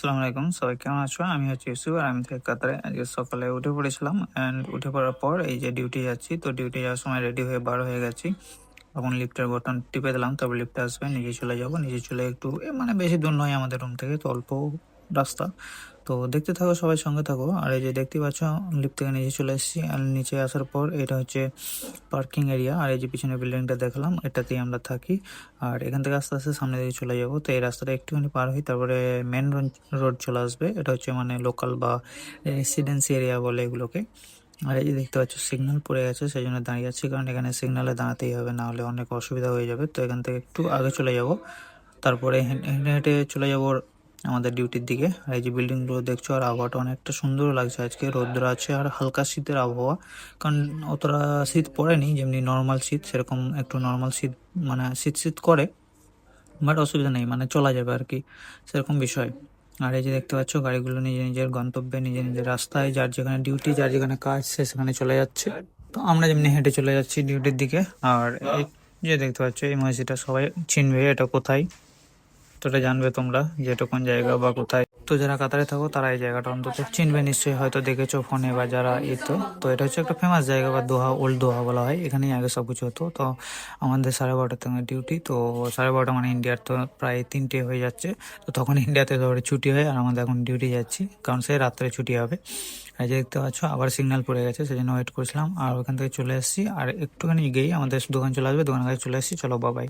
আসসালামু আলাইকুম, সবাই কেমন আছো? আমি হচ্ছে ইউসুফ আর আমি থেকে কাতারে। আজকে সকালে উঠে পড়েছিলাম অ্যান্ড উঠে পড়ার পর এই যে ডিউটি যাচ্ছি। তো ডিউটি যাওয়ার সময় রেডি হয়ে বার হয়ে গেছি। তখন লিফটের বাটন টিপে দিলাম, তারপর লিফটে আসবে, নিচে চলে যাব। নিচে চলে একটু মানে বেশি দূর নয় আমাদের রুম থেকে, তো অল্প রাস্তা। তো দেখতে থাকো, সবাই সঙ্গে থাকো। আর এই যে দেখতে পাচ্ছ, লিফট থেকে নিচে চলে এসেছি। আর নিচে আসার পর এটা হচ্ছে পার্কিং এরিয়া। আর এই যে পিছনে বিল্ডিংটা দেখলাম, এটাতেই আমরা থাকি। আর এখান থেকে আস্তে আস্তে সামনে দিকে চলে যাব। তো এই রাস্তাটা একটুখানি পার হই, তারপরে মেন রোড চলে আসবে। এটা হচ্ছে মানে লোকাল বা রেসিডেন্সি এরিয়া বলে এগুলোকে। আর এই যে দেখতে পাচ্ছ সিগন্যাল পড়ে গেছে, সেই জন্য দাঁড়িয়ে আছি, কারণ এখানে সিগন্যালে দাঁড়াতেই হবে, না হলে অনেক অসুবিধা হয়ে যাবে। তো এখান থেকে একটু আগে চলে যাব, তারপরে হেঁটে হেঁটে চলে যাব আমাদের ডিউটির দিকে। আর এই যে বিল্ডিংগুলো দেখছো, আর আবহাওয়াটা অনেকটা সুন্দর লাগছে আজকে, রৌদ্র আছে আর হালকা শীতের আবহাওয়া। কারণ অতটা শীত পড়েনি, যেমনি নর্মাল শীত সেরকম একটু নর্মাল শীত, মানে শীত শীত করে, বাট অসুবিধা নেই, মানে চলা যাবে আর কি, সেরকম বিষয়। আর এই যে দেখতে পাচ্ছ গাড়িগুলো নিজের নিজের গন্তব্যে, নিজের নিজের রাস্তায়, যার যেখানে ডিউটি, যার যেখানে কাজ, সে সেখানে চলে যাচ্ছে। তো আমরা যেমনি হেঁটে চলে যাচ্ছি ডিউটির দিকে। আর এই যে দেখতে পাচ্ছ এই মসজিদটা সবাই চিনবে, এটা কোথায়, তো এটা জানবে তোমরা যে এটা কোন জায়গা বা কোথায়। তো যারা কাতারে থাকো তারা এই জায়গাটা অন্তত চিনবে নিশ্চয়ই, হয়তো দেখেছো ফোনে বা যারা এতে। তো এটা হচ্ছে একটা ফেমাস জায়গা, বা দোহা, ওল্ড দোহা বলা হয়। এখানেই আগে সব কিছু হতো। তো আমাদের 12:30 থেকে ডিউটি। তো 12:30 মানে ইন্ডিয়ার তো প্রায় 3টে হয়ে যাচ্ছে। তো তখন ইন্ডিয়াতে ধরে ছুটি হয়, আর আমাদের এখন ডিউটি যাচ্ছি, কারণ সে রাত্রে ছুটি হবে। এই যে দেখতে পাচ্ছ আবার সিগন্যাল পড়ে গেছে, সেজন্য ওয়েট করছিলাম। আর ওখান থেকে চলে এসেছি, আর একটুখানি গিয়েই আমাদের দোকান চলে আসবে, দোকানের কাছে চলে এসেছি। চলো বাবাই।